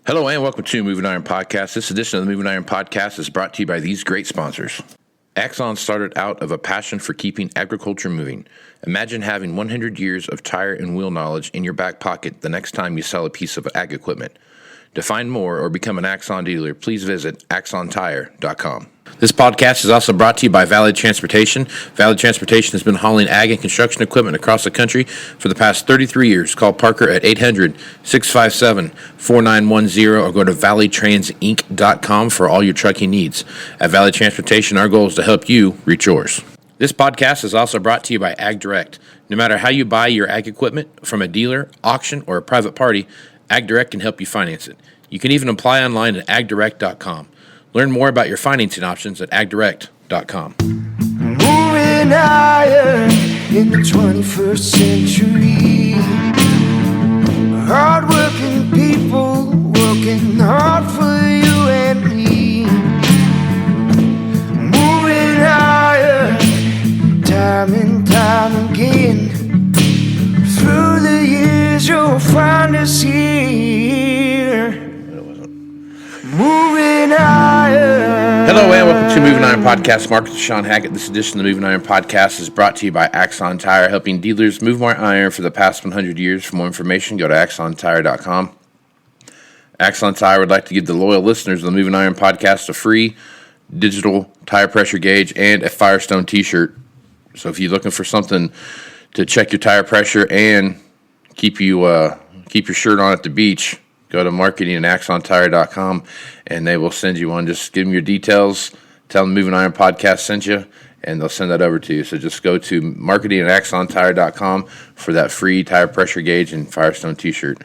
Hello and welcome to Moving Iron Podcast. This edition of the Moving Iron Podcast is brought to you by these great sponsors. Axon started out of a passion for keeping agriculture moving. Imagine having 100 years of tire and wheel knowledge in your back pocket the next time you sell a piece of ag equipment. To find more or become an Axon dealer, please visit axontire.com. This podcast is also brought to you by Valley Transportation. Valley Transportation has been hauling ag and construction equipment across the country for the past 33 years. Call Parker at 800-657-4910 or go to valleytransinc.com for all your trucking needs. At Valley Transportation, our goal is to help you reach yours. This podcast is also brought to you by Ag Direct. No matter how you buy your ag equipment, from a dealer, auction, or a private party, Ag Direct can help you finance it. You can even apply online at agdirect.com. Learn more about your financing options at agdirect.com. Moving higher in the 21st century. Hard-working people working hard for you and me. Moving higher, time and time again. Through the years you'll find us here. Moving Iron. Hello and welcome to Moving Iron Podcast. Mark with Shawn Hackett. This edition of the Moving Iron Podcast is brought to you by Axon Tire, helping dealers move more iron for the past 100 years. For more information, go to axontire.com. Axon Tire would like to give the loyal listeners of the Moving Iron Podcast a free digital tire pressure gauge and a Firestone t-shirt. So if you're looking for something to check your tire pressure and keep your shirt on at the beach, go to marketing at axontire.com and they will send you one. Just give them your details, tell them Moving Iron Podcast sent you, and they'll send that over to you. So just go to marketing at axontire.com for that free tire pressure gauge and Firestone t-shirt.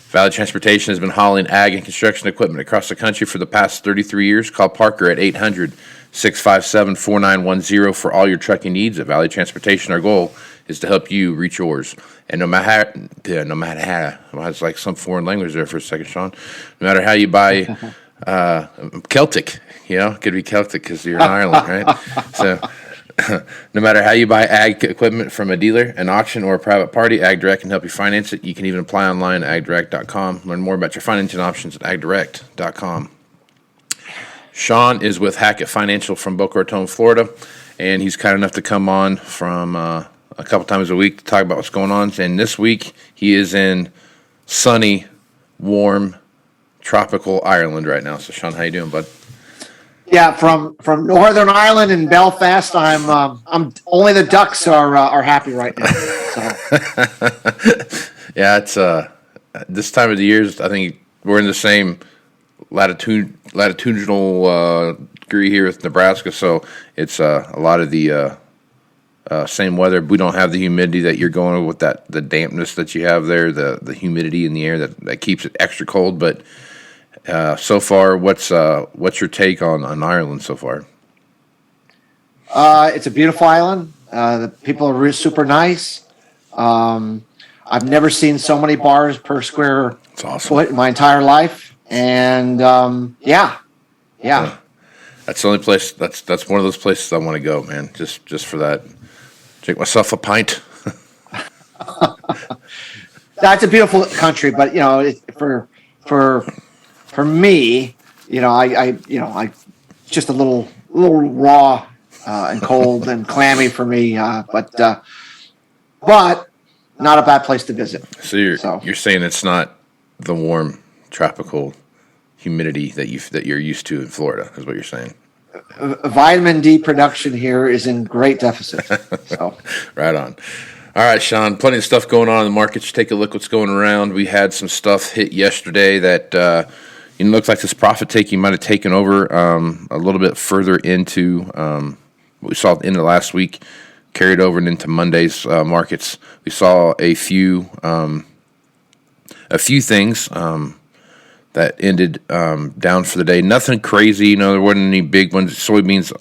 Valley Transportation has been hauling ag and construction equipment across the country for the past 33 years. Call Parker at 800-657-4910 for all your trucking needs. At Valley Transportation, our goal is to help you reach yours. And no matter how, well, it's like some foreign language there for a second, Shawn. No matter how you buy Celtic, it could be Celtic because you're in Ireland, right? So no matter how you buy ag equipment from a dealer, an auction, or a private party, Ag Direct can help you finance it. You can even apply online at agdirect.com. Learn more about your financing options at agdirect.com. Shawn is with Hackett Financial from Boca Raton, Florida, and he's kind enough to come on from a couple times a week to talk about what's going on. And this week, he is in sunny, warm, tropical Ireland right now. So, Shawn, how you doing, bud? Yeah, from Northern Ireland in Belfast. I'm only the Ducks are happy right now. So. Yeah, it's this time of the year. I think we're in the same latitudinal degree here with Nebraska, so it's a lot of the same weather. We don't have the humidity that you're going with, the dampness that you have there, the humidity in the air that keeps it extra cold. But so far, what's your take on Ireland so far? It's a beautiful island. The people are super nice. I've never seen so many bars per square foot in my entire life. And yeah. That's the only place. That's one of those places I want to go, man. Just for that, drink myself a pint. That's a beautiful country, but for me, I just a little raw and cold and clammy for me, but not a bad place to visit. So you're saying it's not the warm tropical humidity that you're used to in Florida, is what you're saying. Vitamin D production here is in great deficit. So. Right on. All right, Shawn, plenty of stuff going on in the markets. Take a look what's going around. We had some stuff hit yesterday that it looks like this profit taking might have taken over a little bit further into what we saw at the end of last week, carried over and into Monday's markets. We saw a few things that ended down for the day. Nothing crazy, there wasn't any big ones. Soybeans,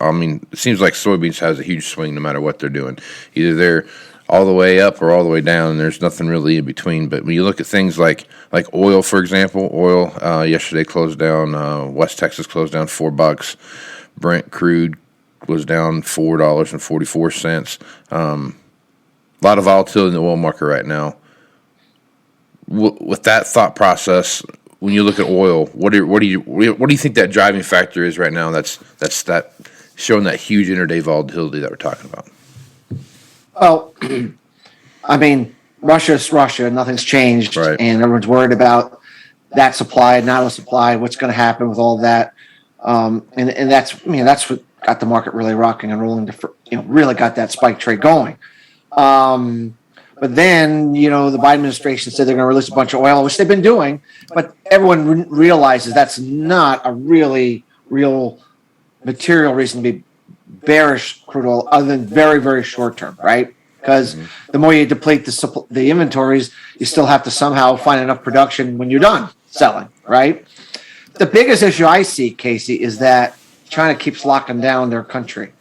it seems like soybeans has a huge swing no matter what they're doing. Either they're all the way up or all the way down, and there's nothing really in between. But when you look at things like oil, for example, oil yesterday closed down, West Texas closed down $4. Brent crude was down $4.44. A lot of volatility in the oil market right now. With that thought process, when you look at oil, what do you think that driving factor is right now? That's that showing that huge intraday volatility that we're talking about. Well, I mean, Russia's Russia. Nothing's changed, Right. and everyone's worried about that supply, not a supply. What's going to happen with all that? And that's what got the market really rocking and rolling. Really got that spike trade going. But then, the Biden administration said they're going to release a bunch of oil, which they've been doing. But everyone realizes that's not a really real material reason to be bearish crude oil, other than very, very short term, right? Because the more you deplete the inventories, you still have to somehow find enough production when you're done selling, right? The biggest issue I see, Casey, is that China keeps locking down their country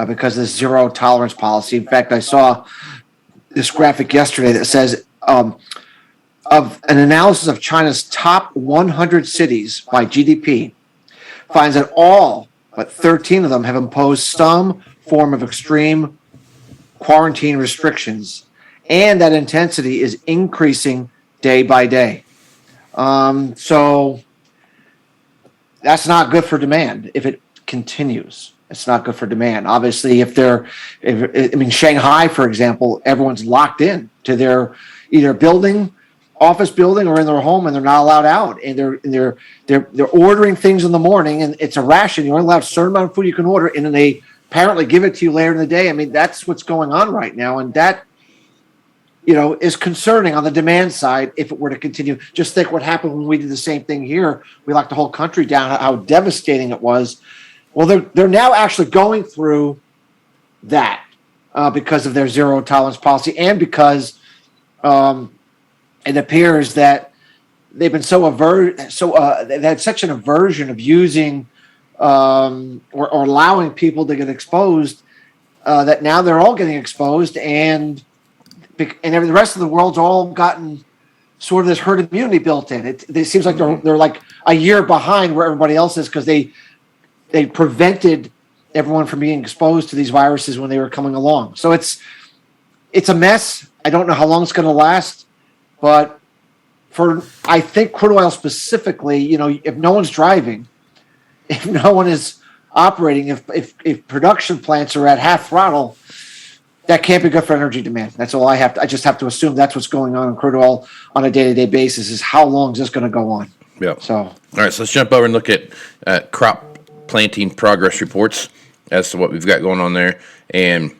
because of this zero tolerance policy. In fact, I saw this graphic yesterday that says of an analysis of China's top 100 cities by GDP finds that all but 13 of them have imposed some form of extreme quarantine restrictions, and that intensity is increasing day by day. So that's not good for demand if it continues. It's not good for demand. Obviously, Shanghai, for example, everyone's locked in to their either office building, or in their home, and they're not allowed out. And they're ordering things in the morning, and it's a ration. You're only allowed a certain amount of food you can order, and then they apparently give it to you later in the day. I mean, that's what's going on right now, and that is concerning on the demand side if it were to continue. Just think what happened when we did the same thing here. We locked the whole country down, how devastating it was. Well, they're now actually going through that because of their zero tolerance policy, and because it appears that they've been they had such an aversion of using or allowing people to get exposed that now they're all getting exposed, and the rest of the world's all gotten sort of this herd immunity built in. It seems like they're like a year behind where everybody else is, because they prevented everyone from being exposed to these viruses when they were coming along. So it's a mess. I don't know how long it's going to last, but I think crude oil specifically, if no one's driving, if no one is operating, if production plants are at half throttle, that can't be good for energy demand. That's all I just have to assume that's what's going on in crude oil on a day-to-day basis, is how long is this going to go on? Yeah. So, all right, so let's jump over and look at crop planting progress reports as to what we've got going on there. And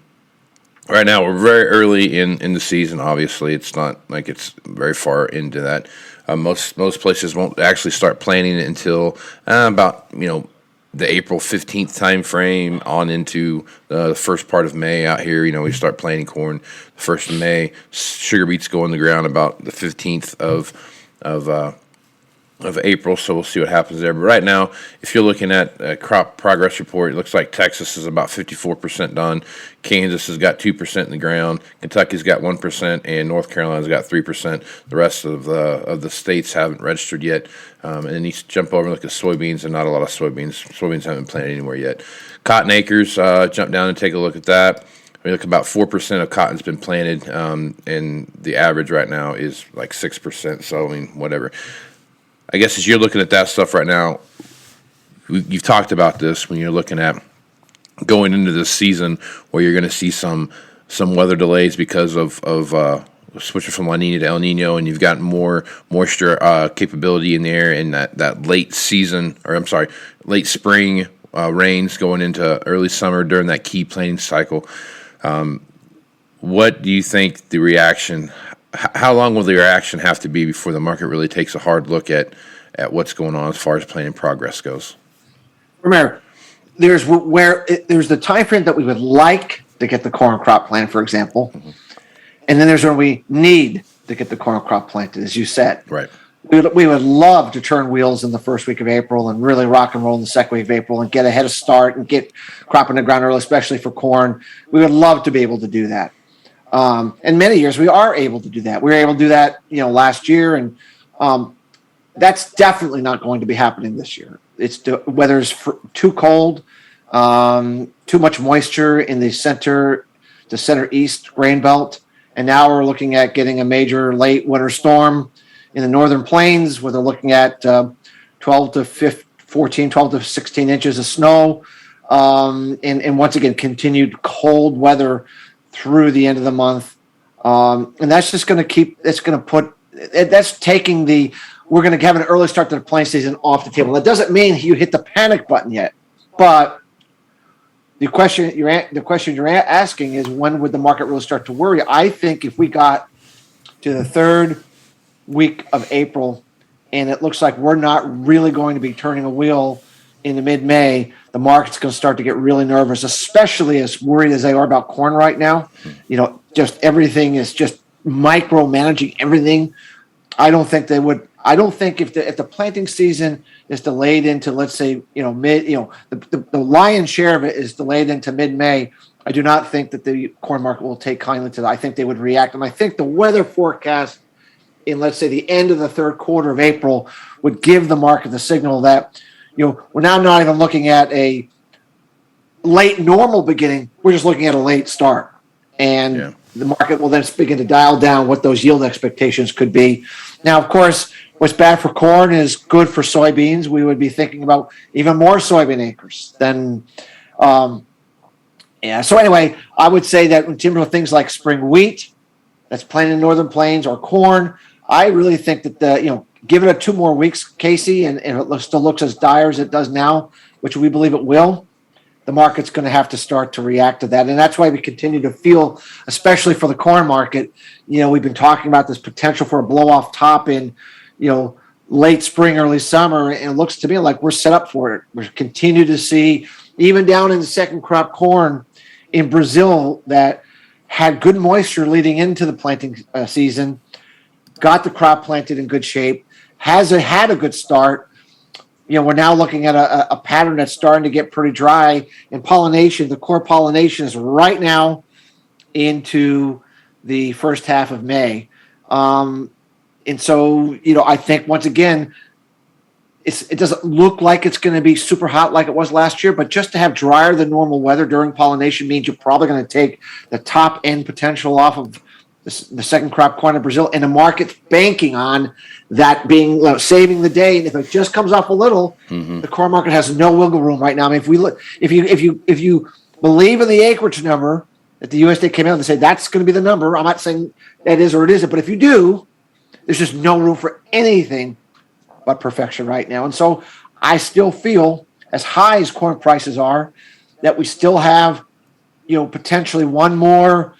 right now we're very early in the season. Obviously, it's not like it's very far into that. Most places won't actually start planting it until about the April 15th time frame on into the first part of May. Out here, we start planting corn the 1st of May. Sugar beets go in the ground about the 15th of April, so we'll see what happens there. But right now, if you're looking at a crop progress report, it looks like Texas is about 54% done. Kansas has got 2% in the ground. Kentucky's got 1%, and North Carolina's got 3%. The rest of the states haven't registered yet. And then you jump over and look at soybeans, and not a lot of soybeans. Soybeans haven't been planted anywhere yet. Cotton acres, jump down and take a look at that. We look about 4% of cotton's been planted, and the average right now is like 6%. So whatever. I guess as you're looking at that stuff right now, you've talked about this when you're looking at going into this season where you're going to see some weather delays because of switching from La Nina to El Nino, and you've got more moisture capability in there, and that late spring rains going into early summer during that key planting cycle. What do you think the reaction? How long will the reaction have to be before the market really takes a hard look at what's going on as far as planting progress goes? Remember, there's the time frame that we would like to get the corn crop planted, for example, and then there's when we need to get the corn crop planted, as you said. Right. We would love to turn wheels in the first week of April and really rock and roll in the second week of April and get a head start and get crop in the ground early, especially for corn. We would love to be able to do that. In many years, we are able to do that. We were able to do that, last year, and that's definitely not going to be happening this year. Weather's too cold, too much moisture in the center east grain belt, and now we're looking at getting a major late winter storm in the northern plains, where they're looking at 12 to 14, 12 to 16 inches of snow. And once again, continued cold weather through the end of the month. And that's just going to we're going to have an early start to the planting season off the table. That doesn't mean you hit the panic button yet, but the question you're asking is, when would the market really start to worry? I think if we got to the third week of April and it looks like we're not really going to be turning a wheel into mid-May, the market's going to start to get really nervous, especially as worried as they are about corn right now. Just everything is just micromanaging everything. I don't think if the planting season is delayed into, let's say, the lion's share of it is delayed into mid-May, I do not think that the corn market will take kindly to that. I think they would react. And I think the weather forecast in, let's say, the end of the third quarter of April would give the market the signal that, we're now not even looking at a late normal beginning. We're just looking at a late start. And the market will then begin to dial down what those yield expectations could be. Now, of course, what's bad for corn is good for soybeans. We would be thinking about even more soybean acres than, So anyway, I would say that in terms of things like spring wheat that's planted in northern plains or corn, I really think that give it 2 more weeks, Casey, and it still looks as dire as it does now, which we believe it will. The market's going to have to start to react to that. And that's why we continue to feel, especially for the corn market, we've been talking about this potential for a blow-off top in, late spring, early summer. And it looks to me like we're set up for it. We continue to see, even down in the second crop corn in Brazil, that had good moisture leading into the planting season, got the crop planted in good shape, had a good start. We're now looking at a pattern that's starting to get pretty dry. And pollination, the core pollination is right now into the first half of May. And so, I think once again, it doesn't look like it's going to be super hot like it was last year, but just to have drier than normal weather during pollination means you're probably going to take the top end potential off of the second crop corn in Brazil, and the market's banking on that being saving the day. And if it just comes off a little, the corn market has no wiggle room right now. I mean, if you believe in the acreage number that the USDA came out and say that's going to be the number, I'm not saying that is or it isn't, but if you do, there's just no room for anything but perfection right now. And so I still feel, as high as corn prices are, that we still have, potentially one more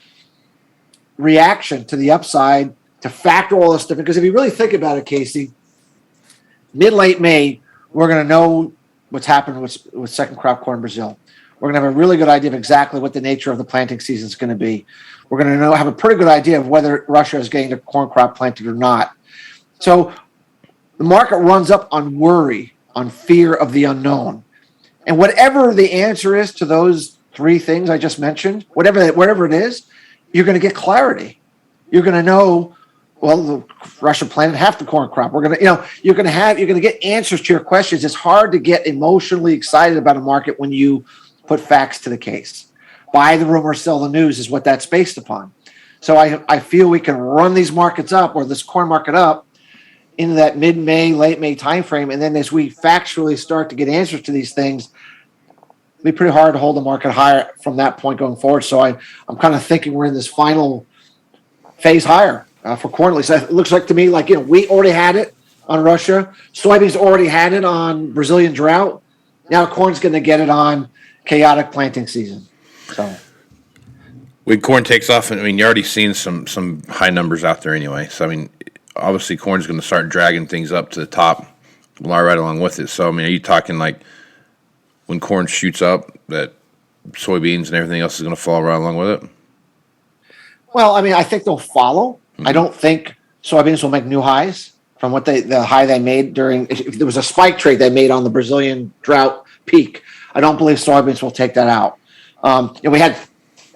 reaction to the upside to factor all this stuff in. Because if you really think about it, Casey, mid-late May, we're going to know what's happened with second crop corn in Brazil. We're going to have a really good idea of exactly what the nature of the planting season is going to be. We're going to have a pretty good idea of whether Russia is getting the corn crop planted or not. So the market runs up on worry, on fear of the unknown. And whatever the answer is to those 3 things I just mentioned, whatever it is, you're going to get clarity. You're going to know, well, Russia planted half the corn crop. We're going to, you're going to get answers to your questions. It's hard to get emotionally excited about a market when you put facts to the case. Buy the rumor, sell the news is what that's based upon. So I feel we can run these markets up, or this corn market up, into that mid-May, late May timeframe. And then as we factually start to get answers to these things, it'll be pretty hard to hold the market higher from that point going forward. So I'm kind of thinking we're in this final phase higher for corn. At least it looks like to me like, wheat already had it on Russia. Soybeans already had it on Brazilian drought. Now corn's going to get it on chaotic planting season. So when corn takes off, you're already seeing some high numbers out there anyway. So, obviously corn's going to start dragging things up to the top right along with it. So, are you talking like when corn shoots up that soybeans and everything else is going to fall right along with it? Well, I think they'll follow. Mm-hmm. I don't think soybeans will make new highs from the high they made if there was a spike trade they made on the Brazilian drought peak. I don't believe soybeans will take that out. We had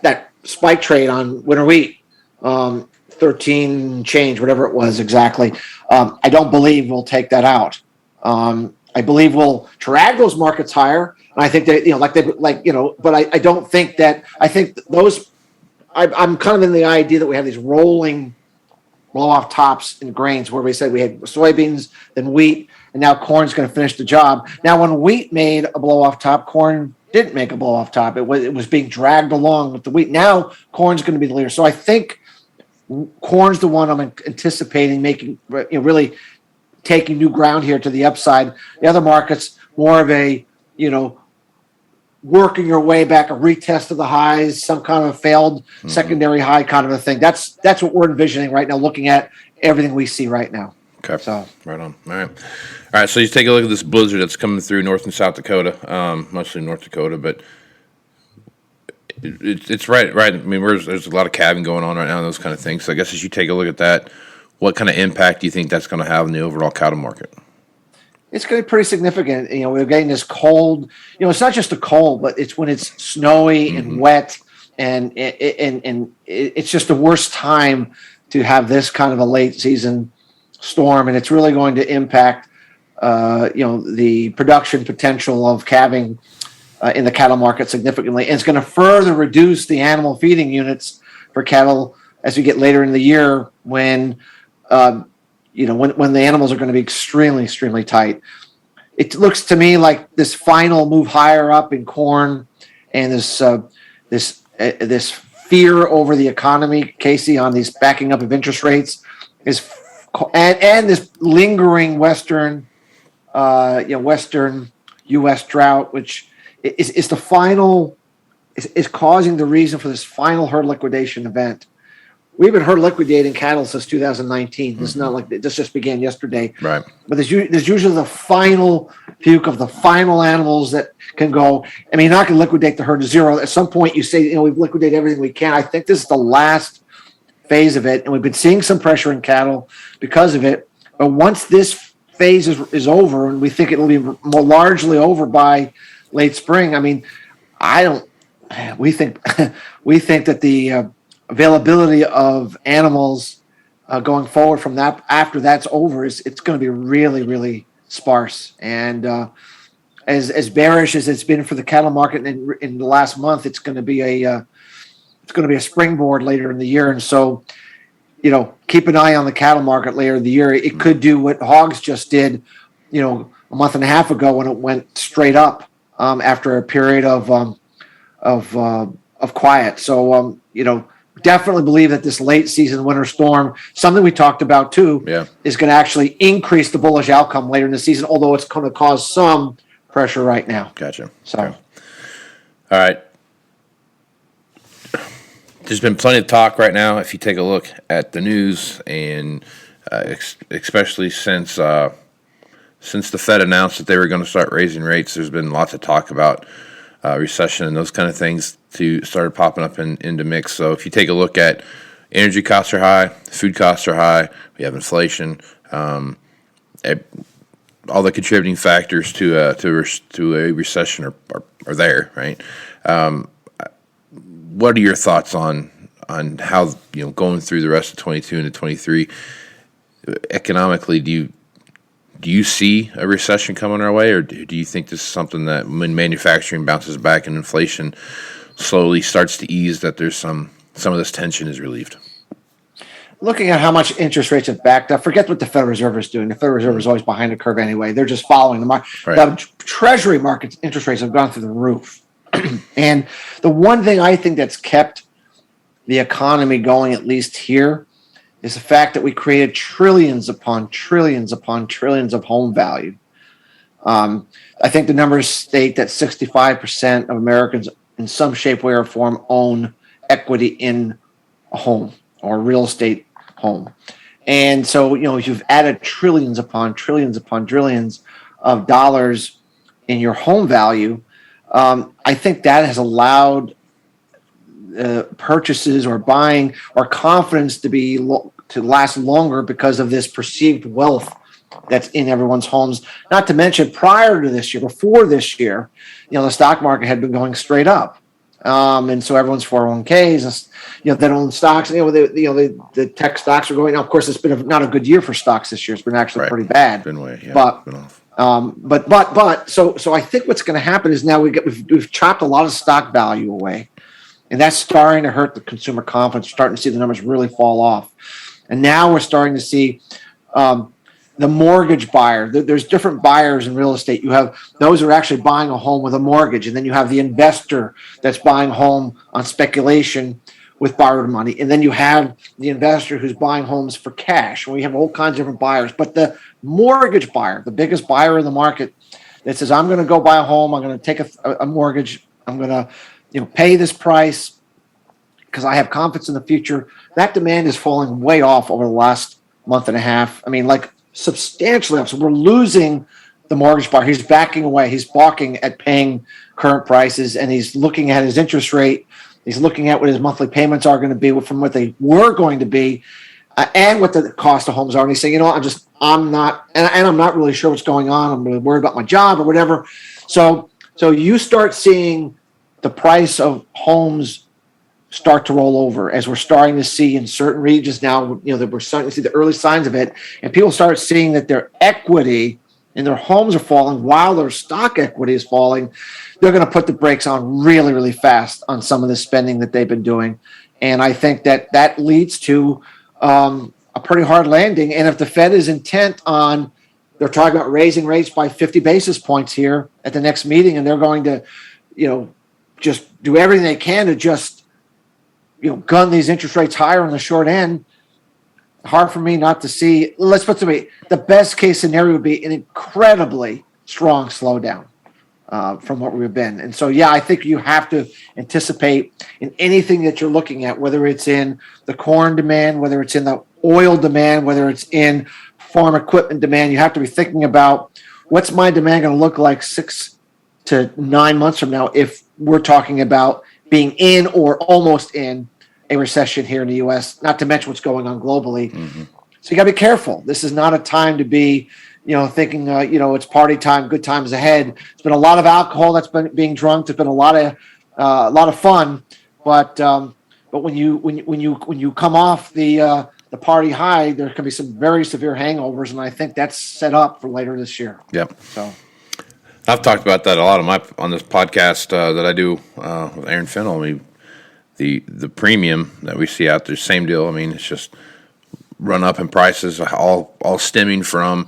that spike trade on winter wheat, 13 change, whatever it was exactly. I don't believe we'll take that out. I believe we'll drag those markets higher. And I think that, but I don't think that, I think those, I'm kind of in the idea that we have these rolling blow off tops in grains, where we said we had soybeans, then wheat, and now corn's going to finish the job. Now, when wheat made a blow off top, corn didn't make a blow off top. It was being dragged along with the wheat. Now corn's going to be the leader. So I think corn's the one I'm anticipating making, really taking new ground here to the upside. The other markets, more of a, working your way back, a retest of the highs, some kind of a failed secondary high kind of a thing. That's what we're envisioning right now, looking at everything we see right now. Okay. So right on. All right. So you take a look at this blizzard that's coming through North and South Dakota, mostly North Dakota, but it's right. I mean, there's a lot of calving going on right now and those kind of things. So I guess as you take a look at that, what kind of impact do you think that's going to have in the overall cattle market? It's going to be pretty significant. We're getting this cold. It's not just the cold, but it's when it's snowy and wet, and it's just the worst time to have this kind of a late season storm, and it's really going to impact, the production potential of calving in the cattle market significantly, and it's going to further reduce the animal feeding units for cattle as we get later in the year when the animals are going to be extremely, extremely tight. It looks to me like this final move higher up in corn and this fear over the economy, Casey, on these backing up of interest rates and this lingering Western U.S. drought, which is the final is causing the reason for this final herd liquidation event. We've been herd liquidating cattle since 2019. This is not like this just began yesterday. Right. But there's usually the final puke of the final animals that can go. I mean, you're not going to liquidate the herd to zero. At some point, you say, we've liquidated everything we can. I think this is the last phase of it, and we've been seeing some pressure in cattle because of it. But once this phase is over, and we think it will be more largely over by late spring. I mean, we think that the availability of animals going forward from that after that's over it's going to be really, really sparse. And as bearish as it's been for the cattle market in the last month, it's going to be a springboard later in the year. And so, keep an eye on the cattle market later in the year. It could do what hogs just did, a month and a half ago when it went straight up after a period of quiet. So, definitely believe that this late season winter storm, something we talked about too, is going to actually increase the bullish outcome later in the season, although it's going to cause some pressure right now. Gotcha. So, okay. All right. There's been plenty of talk right now. If you take a look at the news, and especially since the Fed announced that they were going to start raising rates, there's been lots of talk about recession and those kind of things started popping up into mix. So if you take a look at energy costs are high, food costs are high, we have inflation, all the contributing factors to a recession are there, right? What are your thoughts on how going through the rest of 22 into 23 economically? Do you see a recession coming our way, or do you think this is something that when manufacturing bounces back and inflation slowly starts to ease, that there's some of this tension is relieved? Looking at how much interest rates have backed up, forget what the Federal Reserve is doing. The Federal Reserve is always behind the curve anyway. They're just following the market. Right. The Treasury market interest rates have gone through the roof. And the one thing I think that's kept the economy going, at least here, is the fact that we created trillions upon trillions upon trillions of home value. I think the numbers state that 65% of Americans in some shape, way, or form own equity in a home or a real estate home. And so, you've added trillions upon trillions upon trillions of dollars in your home value. I think that has allowed purchases or buying or confidence to last longer because of this perceived wealth that's in everyone's homes. Not to mention, prior to this year, before this year, the stock market had been going straight up, and so everyone's 401ks, that own stocks. The tech stocks are going. Now, of course, it's been not a good year for stocks this year. It's been actually pretty bad. Been way, yeah, but been off. So I think what's going to happen is now we've chopped a lot of stock value away, and that's starting to hurt the consumer confidence. Starting to see the numbers really fall off. And now we're starting to see the mortgage buyer. There's different buyers in real estate. You have those who are actually buying a home with a mortgage, and then you have the investor that's buying a home on speculation with borrowed money, and then you have the investor who's buying homes for cash. We have all kinds of different buyers, but the mortgage buyer, the biggest buyer in the market, that says, I'm going to go buy a home, I'm going to take a mortgage, I'm going to pay this price because I have confidence in the future. That demand is falling way off over the last month and a half. I mean, like substantially off. So we're losing the mortgage buyer. He's backing away. He's balking at paying current prices, and he's looking at his interest rate. He's looking at what his monthly payments are going to be from what they were going to be, and what the cost of homes are. And he's saying, I'm not really sure what's going on. I'm really worried about my job or whatever. So you start seeing the price of homes start to roll over, as we're starting to see in certain regions now, that we're starting to see the early signs of it. And people start seeing that their equity in their homes are falling while their stock equity is falling. They're going to put the brakes on really, really fast on some of the spending that they've been doing. And I think that leads to a pretty hard landing. And if the Fed is intent on, they're talking about raising rates by 50 basis points here at the next meeting, and they're going to, just do everything they can to just, gun these interest rates higher on the short end. Hard for me not to see. Let's put it this way: the best case scenario would be an incredibly strong slowdown from what we've been. And so, I think you have to anticipate in anything that you're looking at, whether it's in the corn demand, whether it's in the oil demand, whether it's in farm equipment demand, you have to be thinking about what's my demand going to look like 6 to 9 months from now if we're talking about being in or almost in a recession here in the U.S., not to mention what's going on globally. Mm-hmm. So you got to be careful. This is not a time to be, thinking, it's party time, good times ahead. There's been a lot of alcohol that's been being drunk. There's been a lot of fun, but when you come off the party high, there can be some very severe hangovers, and I think that's set up for later this year. Yep. So I've talked about that a lot on this podcast that I do with Aaron Fennell. I mean, the premium that we see out there, same deal. I mean, it's just run up in prices, all stemming from,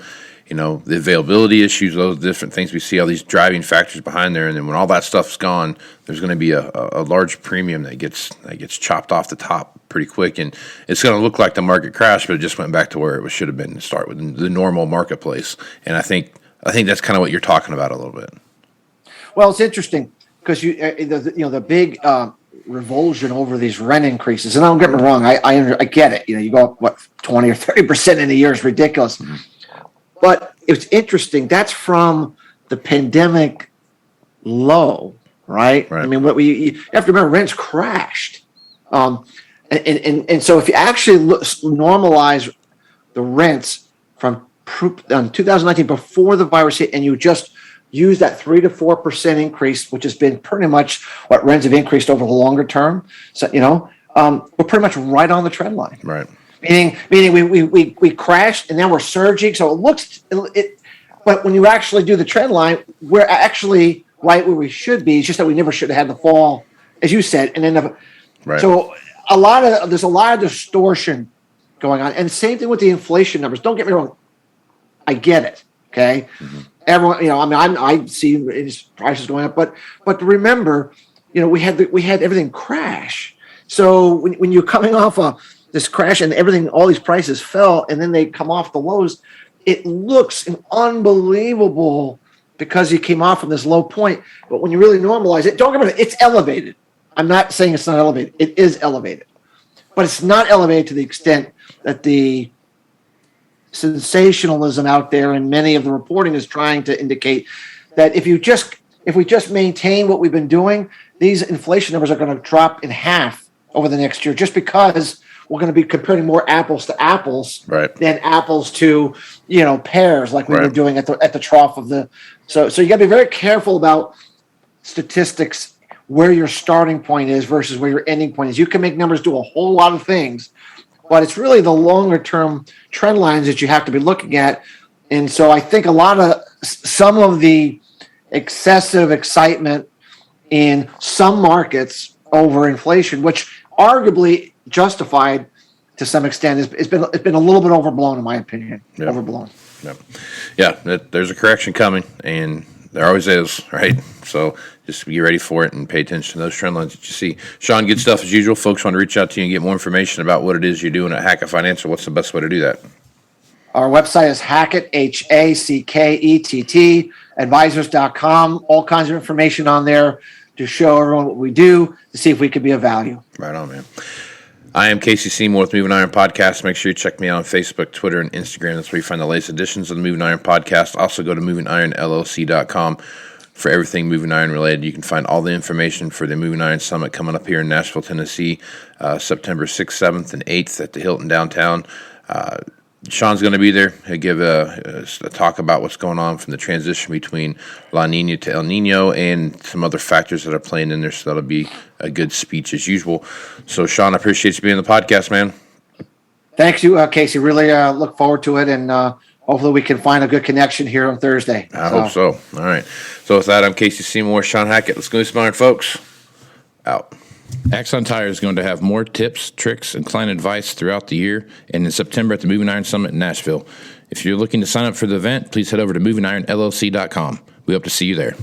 the availability issues, those different things we see, all these driving factors behind there. And then when all that stuff's gone, there's going to be a large premium that gets chopped off the top pretty quick. And it's going to look like the market crashed, but it just went back to where it should have been to start with, the normal marketplace. And I think that's kind of what you're talking about a little bit. Well, it's interesting because the big revulsion over these rent increases, and don't get me wrong, I get it. You go up 20 or 30% in a year is ridiculous, mm-hmm. But it's interesting. That's from the pandemic low, right? I mean, you have to remember, rents crashed, and so if you actually normalize the rents from 2019 before the virus hit, and you just use that 3 to 4% increase, which has been pretty much what rents have increased over the longer term. So, we're pretty much right on the trend line. Right. Meaning we crashed and now we're surging. So but when you actually do the trend line, we're actually right where we should be. It's just that we never should have had the fall, as you said, and end up. Right. So there's a lot of distortion going on, and same thing with the inflation numbers. Don't get me wrong, I get it. Okay. Mm-hmm. Everyone, I see prices going up, but remember, we had everything crash. So when you're coming off this crash and everything, all these prices fell, and then they come off the lows, it looks unbelievable because you came off from this low point. But when you really normalize it, don't get me wrong, it's elevated. I'm not saying it's not elevated. It is elevated, but it's not elevated to the extent that the sensationalism out there and many of the reporting is trying to indicate that if we just maintain what we've been doing, these inflation numbers are going to drop in half over the next year, just because we're going to be comparing more apples to apples than apples to pears, like we were doing at the trough of the. So you got to be very careful about statistics, where your starting point is versus where your ending point is. You can make numbers do a whole lot of things, but it's really the longer term trend lines that you have to be looking at. And so I think some of the excessive excitement in some markets over inflation, which arguably justified to some extent. It's been a little bit overblown, in my opinion. Yeah. Overblown. There's a correction coming, and there always is, right? So just be ready for it and pay attention to those trend lines that you see. Shawn, good stuff as usual. Folks want to reach out to you and get more information about what it is you're doing at Hackett Financial. What's the best way to do that? Our website is Hackett, Hackett, advisors.com. All kinds of information on there to show everyone what we do, to see if we could be of value. Right on, man. I am Casey Seymour with Moving Iron Podcast. Make sure you check me out on Facebook, Twitter, and Instagram. That's where you find the latest editions of the Moving Iron Podcast. Also go to MovingIronLLC.com for everything Moving Iron related. You can find all the information for the Moving Iron Summit coming up here in Nashville, Tennessee, September 6th, 7th, and 8th at the Hilton downtown. Shawn's going to be there. He'll give a talk about what's going on from the transition between La Nina to El Nino and some other factors that are playing in there. So that'll be a good speech as usual. So, Shawn, I appreciate you being on the podcast, man. Thanks, you, Casey. Really look forward to it, and hopefully we can find a good connection here on Thursday. I hope so. All right. So with that, I'm Casey Seymour, Shawn Hackett. Let's go smart, folks. Out. Axon Tire is going to have more tips, tricks, and client advice throughout the year and in September at the Moving Iron Summit in Nashville. If you're looking to sign up for the event, please head over to MovingIronLLC.com. We hope to see you there.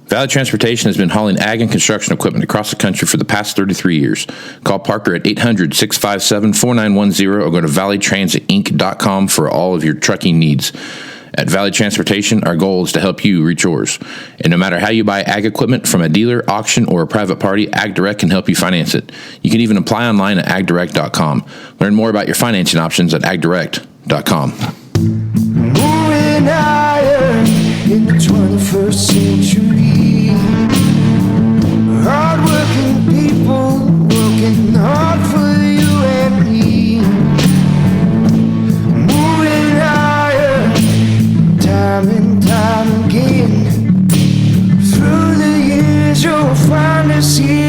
Valley Transportation has been hauling ag and construction equipment across the country for the past 33 years. Call Parker at 800-657-4910 or go to valleytransitinc.com for all of your trucking needs. At Valley Transportation, our goal is to help you reach yours. And no matter how you buy ag equipment from a dealer, auction, or a private party, AgDirect can help you finance it. You can even apply online at agdirect.com. Learn more about your financing options at agdirect.com. Moving iron in the 21st century. Hard-working people working hard for you and me. Moving iron, time and time again. Through the years you'll find us here.